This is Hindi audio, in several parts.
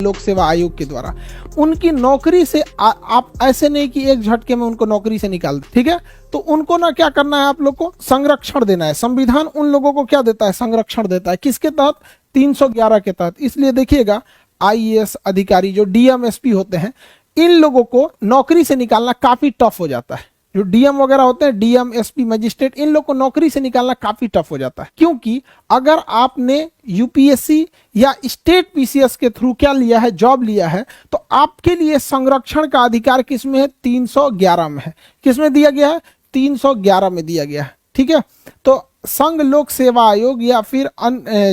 लोक सेवा आयोग के द्वारा उनकी नौकरी से आप ऐसे नहीं कि एक झटके में उनको नौकरी से निकाल दे, ठीक है। तो उनको ना क्या करना है, आप लोग को संरक्षण देना है। संविधान उन लोगों को क्या देता है, संरक्षण देता है। किसके तहत, 311 के तहत। इसलिए देखिएगा आईएएस अधिकारी जो डीएम एसपी होते हैं, इन लोगों को नौकरी से निकालना काफी टफ हो जाता है। जो डीएम वगैरह होते हैं, डीएम एसपी मजिस्ट्रेट, इन लोग को नौकरी से निकालना काफी टफ हो जाता है। क्योंकि अगर आपने यूपीएससी या स्टेट पीसीएस के थ्रू क्या लिया है, जॉब लिया है, तो आपके लिए संरक्षण का अधिकार किसमें है, 311 में है। किसमें दिया गया है, 311 में दिया गया है, ठीक है। तो संघ लोक सेवा आयोग या फिर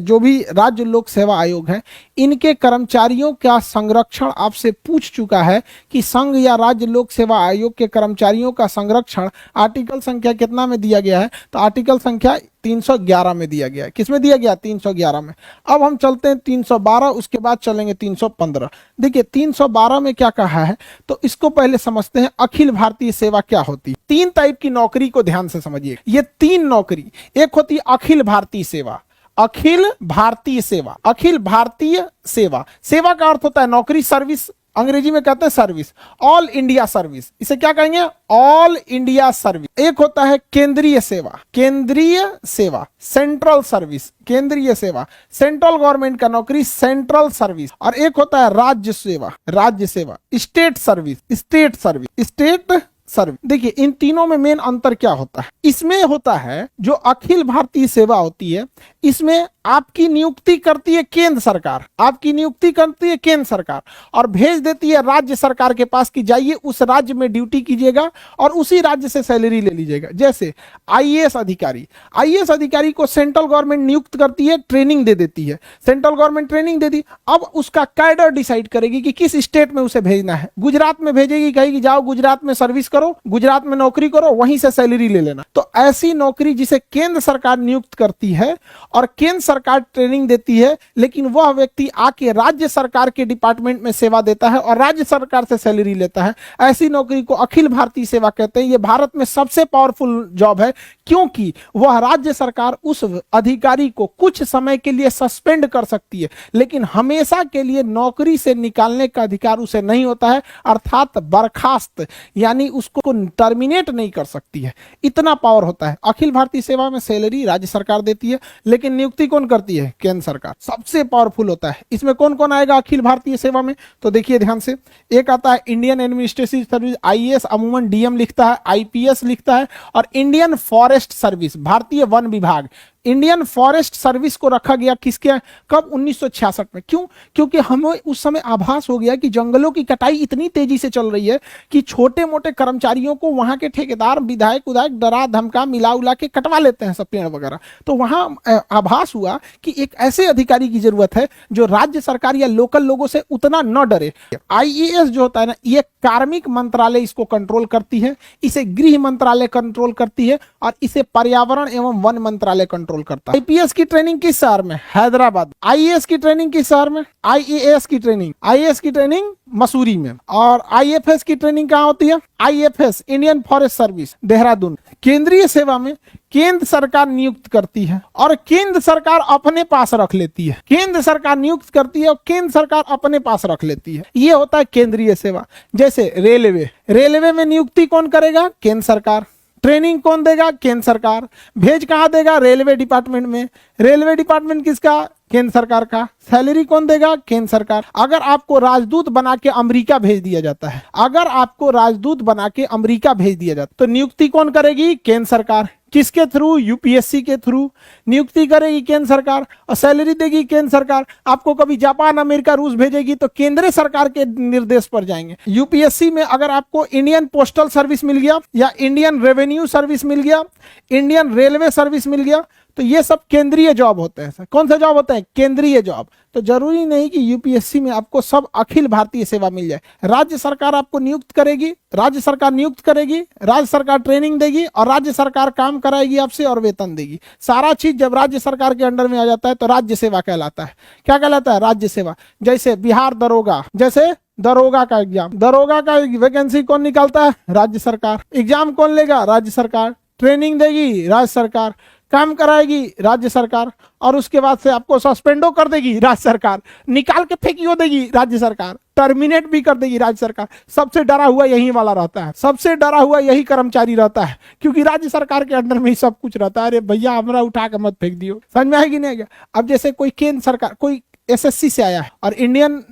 जो भी राज्य लोक सेवा आयोग है, इनके कर्मचारियों का संरक्षण आपसे पूछ चुका है कि संघ या राज्य लोक सेवा आयोग के कर्मचारियों का संरक्षण आर्टिकल संख्या कितना में दिया गया है, तो आर्टिकल संख्या 311 में दिया गया है। किसमें दिया गया, 311 में। अब हम चलते हैं 312, उसके बाद चलेंगे 315। देखिए 312 में क्या कहा है, तो इसको पहले समझते हैं। अखिल भारतीय सेवा क्या होती है। 3 टाइप की नौकरी को ध्यान से समझिए। ये 3 नौकरी, एक होती है अखिल भारतीय सेवा, अखिल भारतीय सेवा, अखिल भारतीय सेवा। सेवा का अर्थ होता है नौकरी, सर्विस, अंग्रेजी में कहते हैं सर्विस, ऑल इंडिया सर्विस। इसे क्या कहेंगे, ऑल इंडिया सर्विस। एक होता है केंद्रीय सेवा, केंद्रीय सेवा, सेंट्रल सर्विस, केंद्रीय सेवा, सेंट्रल गवर्नमेंट का नौकरी, सेंट्रल सर्विस। और एक होता है राज्य सेवा, राज्य सेवा, state service, state service, state service. देखिए इन तीनों में मेन अंतर क्या होता है। इसमें होता है जो अखिल भारतीय सेवा होती है, इसमें आपकी नियुक्ति करती है केंद्र सरकार, आपकी नियुक्ति करती है केंद्र सरकार और भेज देती है राज्य सरकार के पास कि जाइए उस राज्य में ड्यूटी कीजिएगा और उसी राज्य से सैलरी ले लीजिएगा। जैसे आईएएस अधिकारी, आईएएस अधिकारी को सेंट्रल गवर्नमेंट नियुक्त करती है, ट्रेनिंग दे देती है, सेंट्रल गवर्नमेंट ट्रेनिंग दे दी। अब उसका कैडर डिसाइड करेगी कि किस स्टेट में उसे भेजना है। गुजरात में भेजेगी, कहेगी जाओ गुजरात में सर्विस करो, गुजरात में नौकरी करो, वहीं से सैलरी ले लेना। तो ऐसी नौकरी जिसे केंद्र सरकार नियुक्त करती है और केंद्र सरकार ट्रेनिंग देती है, लेकिन वह व्यक्ति आके राज्य सरकार के डिपार्टमेंट में सेवा देता है और राज्य सरकार से सैलरी लेता है, ऐसी नौकरी को अखिल भारतीय सेवा कहते हैं। यह भारत में सबसे पावरफुल जॉब है, क्योंकि वह राज्य सरकार उस अधिकारी को कुछ समय के लिए सस्पेंड कर सकती है, लेकिन हमेशा के लिए नौकरी से निकालने का अधिकार उसे नहीं होता है, अर्थात बर्खास्त, यानी उसको टर्मिनेट नहीं कर सकती है। इतना पावर होता है। अखिल भारतीय सेवा में सैलरी राज्य सरकार देती है, लेकिन नियुक्ति कौन करती है, केंद्र सरकार। सबसे पावरफुल होता है। इसमें कौन कौन आएगा अखिल भारतीय सेवा में, तो देखिए ध्यान से। एक आता है इंडियन एडमिनिस्ट्रेटिव सर्विस, आईएएस अमूमन डीएम लिखता है, आईपीएस लिखता है, और इंडियन फॉरेस्ट सर्विस, भारतीय वन विभाग। इंडियन फॉरेस्ट सर्विस को रखा गया किसके, कब, 1966 में। क्यों, क्योंकि हमें उस समय आभास हो गया कि जंगलों की कटाई इतनी तेजी से चल रही है कि छोटे मोटे कर्मचारियों को वहां के ठेकेदार, विधायक उधायक डरा धमका मिला उला के कटवा लेते हैं सब पेड़ वगैरह। तो वहां आभास हुआ कि एक ऐसे अधिकारी की जरूरत है जो राज्य सरकार या लोकल लोगों से उतना न डरे। आईएएस जो होता है ना, ये कार्मिक मंत्रालय इसको कंट्रोल करती है, इसे गृह मंत्रालय कंट्रोल करती है, और इसे पर्यावरण एवं वन मंत्रालय कंट्रोल करता है। आईपीएस की ट्रेनिंग किस शहर में, हैदराबाद। आईएएस की ट्रेनिंग किस शहर में, आईएएस की ट्रेनिंग, आईएएस की ट्रेनिंग मसूरी में। और आईएफएस की ट्रेनिंग कहां होती है, IFS Indian forest service, Dehradun. केंद्रीय सेवा में केंद्र सरकार नियुक्त करती है और केंद्र सरकार अपने पास रख लेती है। केंद्र सरकार नियुक्त करती है और केंद्र सरकार अपने पास रख लेती है। यह होता है केंद्रीय सेवा। जैसे रेलवे, रेलवे में नियुक्ति कौन करेगा, केंद्र सरकार। ट्रेनिंग कौन देगा, केंद्र सरकार। भेज कहां देगा, रेलवे डिपार्टमेंट में। रेलवे डिपार्टमेंट किसका, केंद्र सरकार का। सैलरी कौन देगा, केंद्र सरकार। अगर आपको राजदूत बना के अमेरिका भेज दिया जाता है, अगर आपको राजदूत बना के अमेरिका भेज दिया जाता है, तो नियुक्ति कौन करेगी, केंद्र सरकार। किसके थ्रू, यूपीएससी के थ्रू नियुक्ति करेगी केंद्र सरकार और सैलरी देगी केंद्र सरकार। आपको कभी जापान, अमेरिका, रूस भेजेगी तो केंद्र सरकार के निर्देश पर जाएंगे। यूपीएससी में अगर आपको इंडियन पोस्टल सर्विस मिल गया या इंडियन रेवेन्यू सर्विस मिल गया, इंडियन रेलवे सर्विस मिल गया, तो ये सब केंद्रीय जॉब होते हैं। कौन सा जॉब होता है, केंद्रीय जॉब। तो जरूरी नहीं कि यूपीएससी में आपको सब अखिल भारतीय सेवा मिल जाए। राज्य सरकार आपको नियुक्त करेगी, राज्य सरकार नियुक्त करेगी, राज्य सरकार ट्रेनिंग देगी और राज्य सरकार काम कराएगी आपसे और वेतन देगी। सारा चीज जब राज्य सरकार के अंडर में आ जाता है तो राज्य सेवा कहलाता है। क्या कहलाता है, राज्य सेवा। जैसे बिहार दरोगा, जैसे दरोगा का एग्जाम, दरोगा का वैकेंसी कौन निकालता है, राज्य सरकार। एग्जाम कौन लेगा, राज्य सरकार। ट्रेनिंग देगी राज्य सरकार। काम कराएगी राज्य सरकार, और उसके बाद से आपको सस्पेंडो कर देगी राज्य सरकार, निकाल के फेंकियो देगी राज्य सरकार, टर्मिनेट भी कर देगी राज्य सरकार। सबसे डरा हुआ यही वाला रहता है, सबसे डरा हुआ यही कर्मचारी रहता है, क्योंकि राज्य सरकार के अंडर में ही सब कुछ रहता है। अरे भैया हमारा उठा के मत फेंक दियो, समझ में आएगी नहीं? अब जैसे कोई केंद्र सरकार, कोई एसएससी से आया है और Indian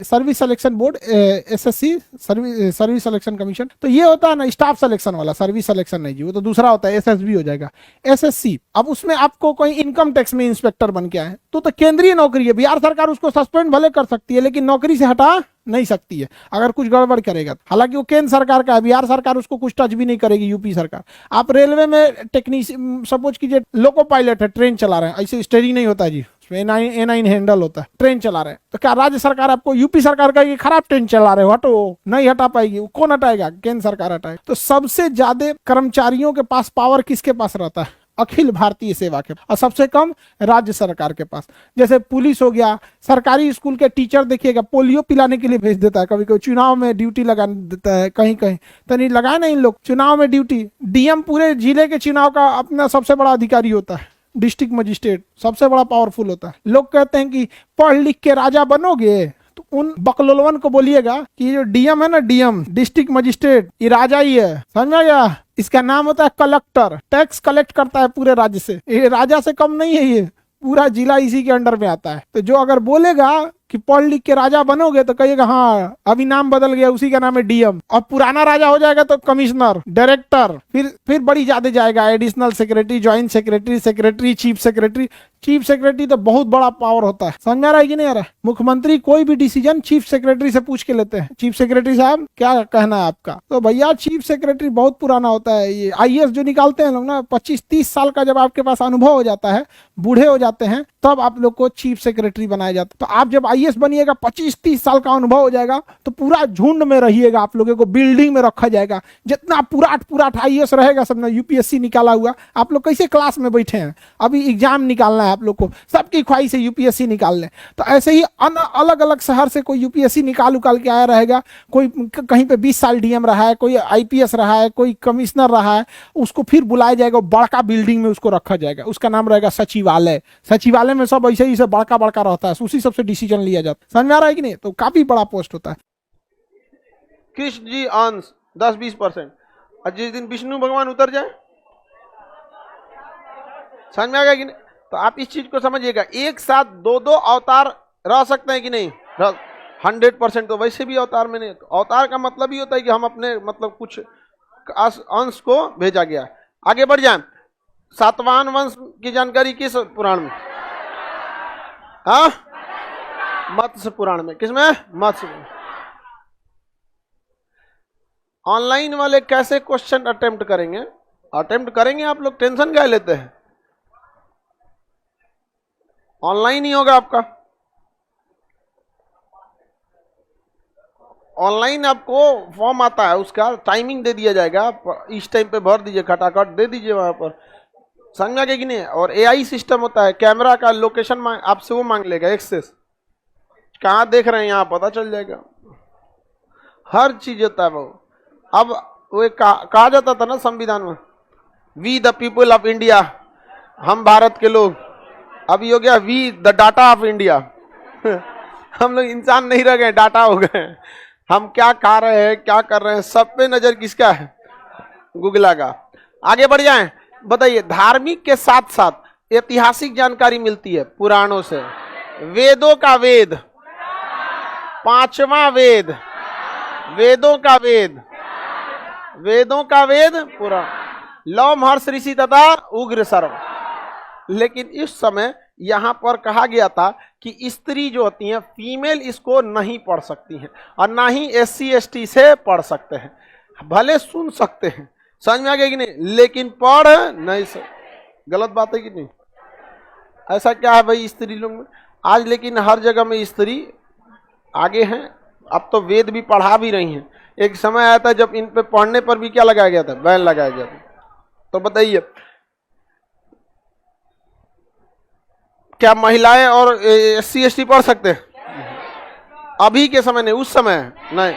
service selection board, SSC service selection commission, तो ये होता है ना स्टाफ सिलेक्शन वाला, सर्विस सिलेक्शन नहीं जी, वो तो दूसरा होता है, एसएसबी हो जाएगा, एसएससी। अब उसमें आपको कोई इनकम टैक्स में इंस्पेक्टर बन के आए तो केंद्रीय नौकरी है, बिहार सरकार उसको सस्पेंड भले कर सकती है लेकिन नौकरी से हटा नहीं सकती है अगर कुछ गड़बड़ करेगा। हालांकि वो केंद्र सरकार का है, बिहार सरकार उसको कुछ टच भी नहीं करेगी, यूपी सरकार। आप रेलवे में टेक्नीशियन सपोज कीजिए, लोको पायलट है, ट्रेन चला रहे हैं, ऐसे स्टेयरिंग नहीं होता जी, ए9 हैंडल होता है, ट्रेन चला रहे हैं, तो क्या राज्य सरकार आपको, यूपी सरकार का ये खराब ट्रेन चला रहे हो हटो, नहीं हटा पाएगी? वो कौन हटाएगा? केंद्र सरकार हटाएगा। तो सबसे ज्यादा कर्मचारियों के पास पावर किसके पास रहता है? अखिल भारतीय सेवा के, और सबसे कम राज्य सरकार के पास। जैसे पुलिस हो गया, सरकारी स्कूल के टीचर देखिएगा पोलियो पिलाने के लिए भेज देता है, कभी कभी चुनाव में ड्यूटी लगा देता है, कहीं कहीं तो नहीं लगाए ना इन लोग चुनाव में ड्यूटी। डीएम पूरे जिले के चुनाव का अपना सबसे बड़ा अधिकारी होता है, डिस्ट्रिक्ट मजिस्ट्रेट सबसे बड़ा पावरफुल होता है। लोग कहते हैं कि पढ़ लिख के राजा बनोगे, तो उन बकलोलवन को बोलिएगा कि जो डीएम है ना, डीएम डिस्ट्रिक्ट मजिस्ट्रेट, ये राजा ही है, समझ में गया? इसका नाम होता है कलेक्टर, टैक्स कलेक्ट करता है पूरे राज्य से, ये राजा से कम नहीं है, ये पूरा जिला इसी के अंडर में आता है। तो जो अगर बोलेगा कि पढ़ लिख के राजा बनोगे तो कहिएगा हाँ अभी नाम बदल गया, उसी का नाम है डीएम, और पुराना राजा हो जाएगा तो कमिश्नर, डायरेक्टर, फिर बड़ी ज्यादा जाएगा, additional secretary, joint secretary, secretary, chief secretary. Chief secretary तो बहुत बड़ा पावर होता है, समझ में आ रहा है कि नहीं आ रहा है? मुख्यमंत्री कोई भी डिसीजन चीफ सेक्रेटरी से पूछ के लेते हैं, चीफ सेक्रेटरी साहब क्या कहना है आपका? तो भैया चीफ सेक्रेटरी बहुत पुराना होता है। ये आईएएस जो निकालते हैं लोग ना, 25-30 साल का जब आपके पास अनुभव हो जाता है, बूढ़े हो जाते हैं, तब आप लोग को चीफ सेक्रेटरी बनाया जाता है। तो आप जब आईएएस बनिएगा, 25-30 साल का अनुभव हो जाएगा, तो पूरा झुंड में रहिएगा, आप लोगों को बिल्डिंग में रखा जाएगा। जितना पुराट आईएएस रहेगा, सब ना यूपीएससी निकाला हुआ, आप लोग कैसे क्लास में बैठे हैं, अभी एग्जाम निकालना है आप लोग को, सबकी ख्वाहिश है यूपीएससी निकाल लें। तो ऐसे ही अलग अलग शहर से कोई यूपीएससी निकाल के आया रहेगा, कोई कहीं पे 20 साल डीएम रहा है, कोई आईपीएस रहा है, कोई कमिश्नर रहा है, उसको फिर बुलाया जाएगा, बड़का बिल्डिंग में उसको रखा जाएगा, उसका नाम रहेगा सचिवालय। सचिवालय में सब ऐसे ही सब बड़का बड़का रहता है, उसी सबसे डिसीजन लिया जाता है, समझ में आ रहा है कि नहीं? तो काफी बड़ा पोस्ट होता है। कृष्ण जी अंश 10-20%, और जिस दिन विष्णु भगवान उतर जाए, समझ में आ गया कि नहीं? तो आप इस चीज को समझिएगा, एक साथ दो अवतार रह सकते हैं कि नहीं? 100%। तो वैसे भी अवतार में नहीं, अवतार का मतलब ही होता है कि हम अपने मतलब कुछ अंश को भेजा गया। आगे बढ़ जाए, सातवाहन वंश की जानकारी किस पुराण में? हाँ, मत्स्य पुराण में। किसमें? मत्स्य। ऑनलाइन वाले कैसे क्वेश्चन अटेम्प्ट करेंगे? अटेम्प्ट करेंगे आप लोग, टेंशन क्या लेते हैं? ऑनलाइन ही होगा आपका, ऑनलाइन आपको फॉर्म आता है, उसका टाइमिंग दे दिया जाएगा, इस टाइम पे भर दीजिए, खटाखट दे दीजिए वहां पर, समझ में कि नहीं? और एआई सिस्टम होता है, कैमरा का लोकेशन आपसे वो मांग लेगा, एक्सेस कहाँ देख रहे हैं यहाँ पता चल जाएगा, हर चीज होता है वो। अब वो कहा जाता था ना संविधान में, we the people of India, हम भारत के लोग। अभी हो गया we the data of India हम लोग इंसान नहीं रह गए, डाटा हो गए। हम क्या खा रहे हैं, क्या कर रहे हैं, सब पे नजर किसका है? गूगला का। आगे बढ़ जाएं, बताइए, धार्मिक के साथ साथ ऐतिहासिक जानकारी मिलती है पुराणों से। वेदों का वेद, पांचवा वेद, वेदों का वेद, वेदों का वेद पुराण, लौ महर्षि ऋषि तथा उग्र सर्व। लेकिन इस समय यहां पर कहा गया था कि स्त्री जो होती हैं, फीमेल, इसको नहीं पढ़ सकती हैं, और ना ही SC ST से पढ़ सकते हैं। भले सुन सकते हैं, समझ में आ गया कि नहीं, लेकिन पढ़ नहीं सकते। गलत बात है कि नहीं? ऐसा क्या है भाई स्त्री लोग में आज? लेकिन हर जगह में स्त्री आगे हैं, अब तो वेद भी पढ़ा भी रही हैं। एक समय आया था जब इन पे पढ़ने पर भी क्या लगाया गया था? बैन लगाया गया था। तो बताइए, क्या महिलाएं और SC ST पढ़ सकते हैं? अभी के समय नहीं, उस समय नहीं।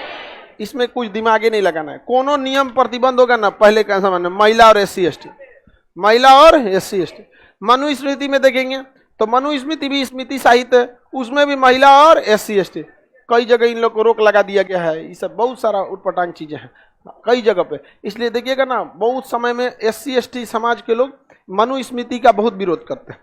इसमें कुछ दिमाग ही नहीं लगाना है। कोनो नियम प्रतिबंध होगा ना, पहले का समय में महिला और SC ST, महिला और SC/ST। मनुस्मृति में देखेंगे तो मनुस्मृति भी स्मृति साहित्य है, उसमें भी महिला और SC/ST। कई जगह इन लोग को रोक लगा दिया गया है, ये सब बहुत सारा उटपटांग चीजें हैं कई जगह पे। इसलिए देखिएगा ना, बहुत समय में SC/ST समाज के लोग मनुस्मृति का बहुत विरोध करते हैं।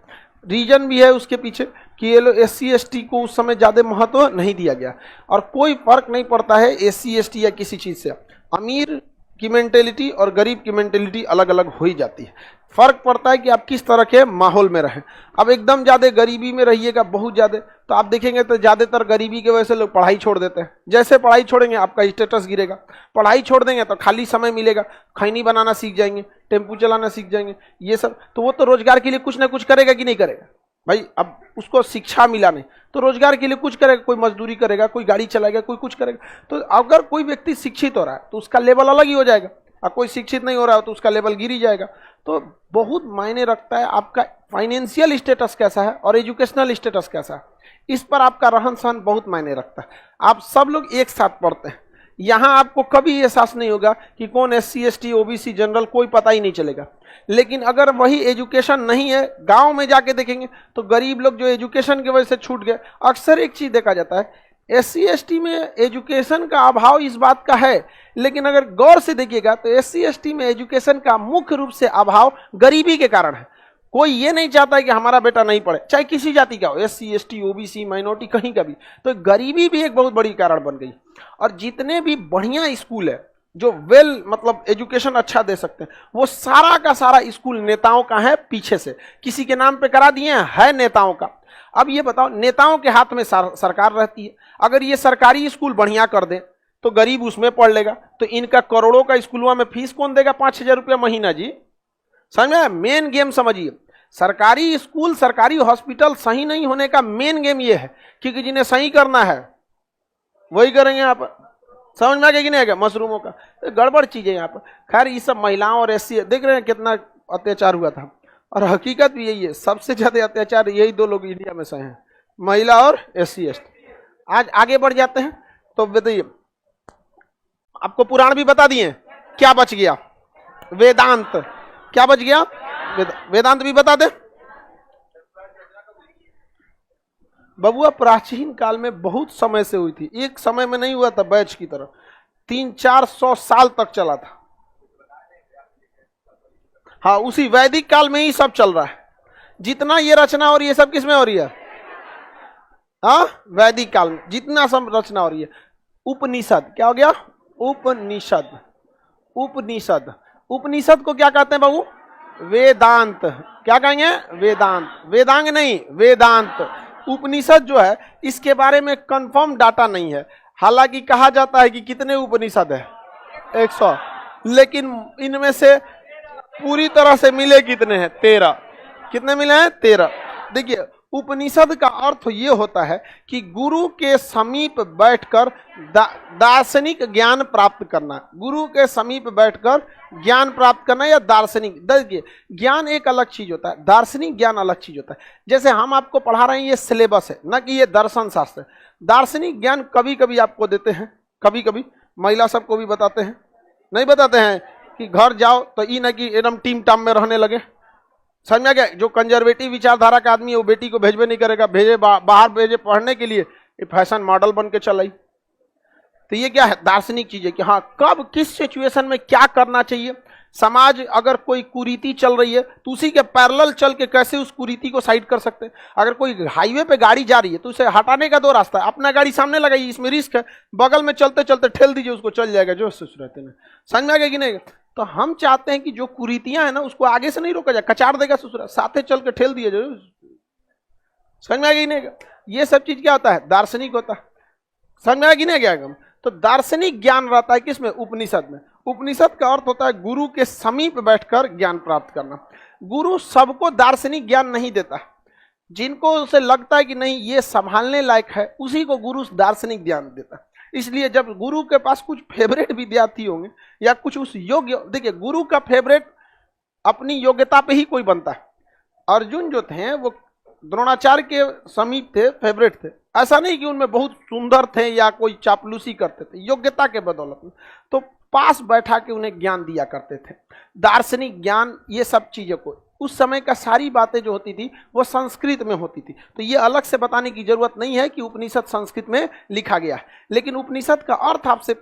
रीजन भी है उसके पीछे कि ये लोग SC/ST को उस समय ज्यादा महत्व नहीं दिया गया, और कोई फर्क नहीं पड़ता है SC/ST या किसी चीज से। अमीर की मेंटेलिटी और गरीब की मेंटेलिटी अलग अलग हो ही जाती है। फर्क पड़ता है कि आप किस तरह के माहौल में रहें। अब एकदम ज़्यादा गरीबी में रहिएगा बहुत ज़्यादा, तो आप देखेंगे तो ज़्यादातर गरीबी की वजह से लोग पढ़ाई छोड़ देते हैं। जैसे पढ़ाई छोड़ेंगे आपका स्टेटस गिरेगा, पढ़ाई छोड़ देंगे तो खाली समय मिलेगा, खैनी बनाना सीख जाएंगे, टेम्पू चलाना सीख जाएंगे, ये सब। तो वो तो रोजगार के लिए कुछ ना कुछ करेगा कि नहीं करेगा भाई। अब उसको शिक्षा मिला नहीं तो रोजगार के लिए कुछ करेगा, कोई मजदूरी करेगा, कोई गाड़ी चलाएगा, कोई कुछ करेगा। तो अगर कोई व्यक्ति शिक्षित हो रहा है तो उसका लेवल अलग ही हो जाएगा, और कोई शिक्षित नहीं हो रहा है तो उसका लेवल गिर ही जाएगा। तो बहुत मायने रखता है आपका फाइनेंशियल स्टेटस कैसा है और एजुकेशनल स्टेटस कैसा है, इस पर आपका रहन सहन बहुत मायने रखता है। आप सब लोग एक साथ पढ़ते हैं, यहाँ आपको कभी एहसास नहीं होगा कि कौन SC/ST OBC जनरल, कोई पता ही नहीं चलेगा। लेकिन अगर वही एजुकेशन नहीं है, गांव में जाके देखेंगे तो गरीब लोग जो एजुकेशन की वजह से छूट गए, अक्सर एक चीज देखा जाता है SC/ST में एजुकेशन का अभाव इस बात का है, लेकिन अगर गौर से देखिएगा तो SC/ST में एजुकेशन का मुख्य रूप से अभाव गरीबी के कारण है। कोई ये नहीं चाहता है कि हमारा बेटा नहीं पढ़े, चाहे किसी जाति का हो, SC/ST OBC माइनॉरिटी कहीं का भी। तो गरीबी भी एक बहुत बड़ी कारण बन गई। और जितने भी बढ़िया स्कूल है जो मतलब एजुकेशन अच्छा दे सकते हैं, वो सारा का सारा स्कूल नेताओं का है, पीछे से किसी के नाम पे करा दिए है नेताओं का। अब ये बताओ, नेताओं के हाथ में सरकार रहती है, अगर ये सरकारी स्कूल बढ़िया कर दे तो गरीब उसमें पढ़ लेगा। तो इनका करोड़ों का स्कूलों में फीस कौन देगा? 5,000 रुपया महीना जी। समझ में? मेन गेम समझिए, सरकारी स्कूल सरकारी हॉस्पिटल सही नहीं होने का मेन गेम ये है, क्योंकि जिन्हें सही करना है वही करेंगे आप। समझ में आ गया कि नहीं आ गया? मशरूमों का गड़बड़ चीज है यहाँ पर। खैर ये सब महिलाओं और SC देख रहे हैं कितना अत्याचार हुआ था, और हकीकत भी यही है, सबसे ज्यादा अत्याचार यही दो लोग इंडिया में सहे हैं, महिला और SC/ST। आज आगे बढ़ जाते हैं, तो बताइए, आपको पुराण भी बता दिए, क्या बच गया? वेदांत। क्या बच गया? वेदांत भी बता दे बबुआ। प्राचीन काल में बहुत समय से हुई थी, एक समय में नहीं हुआ था बैच की तरह, 300-400 साल तक चला था। हाँ, उसी वैदिक काल में ही सब चल रहा है। जितना ये रचना और ये सब किस में हो रही है? हाँ, वैदिक काल में जितना सब रचना हो रही है। उपनिषद क्या हो गया? उपनिषद। उपनिषद, उपनिषद को क्या कहते हैं बाबू? वेदांत। क्या कहेंगे? वेदांत। वेदांग नहीं, वेदांत। उपनिषद जो है इसके बारे में कंफर्म डाटा नहीं है, हालांकि कहा जाता है कि कितने उपनिषद है? 100, लेकिन इनमें से पूरी तरह से मिले कितने हैं? 13। कितने मिले हैं? 13। देखिए, उपनिषद का अर्थ ये होता है कि गुरु के समीप बैठकर दार्शनिक ज्ञान प्राप्त करना। गुरु के समीप बैठकर ज्ञान प्राप्त करना या दार्शनिक। देखिए, ज्ञान एक अलग चीज होता है, दार्शनिक ज्ञान अलग चीज होता है। जैसे हम आपको पढ़ा रहे हैं, ये सिलेबस है, न कि ये दर्शन शास्त्र है। दार्शनिक ज्ञान कभी कभी आपको देते हैं, कभी कभी महिला सबको भी बताते हैं। नहीं बताते हैं कि घर जाओ तो ई न कि एकदम टीम टाम में रहने लगे। समझ में आ गया? जो कंजर्वेटिव विचारधारा का आदमी है वो बेटी को भेजबे नहीं करेगा, भेजे बाहर भेजे पढ़ने के लिए, ये फैशन मॉडल बन के चल आई। तो ये क्या है? दार्शनिक चीज है कि हाँ, कब किस सिचुएशन में क्या करना चाहिए। समाज अगर कोई कुरीति चल रही है तो उसी के पैरेलल चल के कैसे उस कुरीति को साइड कर सकते हैं। अगर कोई हाईवे पे गाड़ी जा रही है तो उसे हटाने का 2 रास्ता है। अपना गाड़ी सामने लगाइए, इसमें रिस्क है, बगल में चलते चलते ठेल दीजिए, उसको चल जाएगा जो रहते हैं। समझ में आ गया कि नहीं? तो हम चाहते हैं कि जो कुरीतियां है ना, उसको आगे से नहीं रोका जाए, कचार देगा ससुरा, साथे चल के ठेल दिए जो। समझ में आ गया नहीं? ये सब चीज क्या होता है? दार्शनिक होता है। समझ में आ गया नहीं? क्या तो दार्शनिक ज्ञान रहता है किसमें? उपनिषद में। उपनिषद का अर्थ होता है गुरु के समीप बैठकर ज्ञान प्राप्त करना। गुरु सबको दार्शनिक ज्ञान नहीं देता, जिनको उसे लगता है कि नहीं ये संभालने लायक है, उसी को गुरु दार्शनिक ज्ञान देता है। इसलिए जब गुरु के पास कुछ फेवरेट विद्यार्थी होंगे या कुछ उस योग्य, देखिए गुरु का फेवरेट अपनी योग्यता पे ही कोई बनता है। अर्जुन जो थे वो द्रोणाचार्य के समीप थे, फेवरेट थे। ऐसा नहीं कि उनमें बहुत सुंदर थे या कोई चापलूसी करते थे, योग्यता के बदौलत में। तो पास बैठा के उन्हें ज्ञान दिया करते थे, दार्शनिक ज्ञान, ये सब चीजों को। उस समय का सारी बातें जो होती थी वो संस्कृत में होती थी। तो ये अलग से बताने की जरूरत नहीं है कि उपनिषद संस्कृत में लिखा गया है, लेकिन उपनिषद का अर्थ आपसे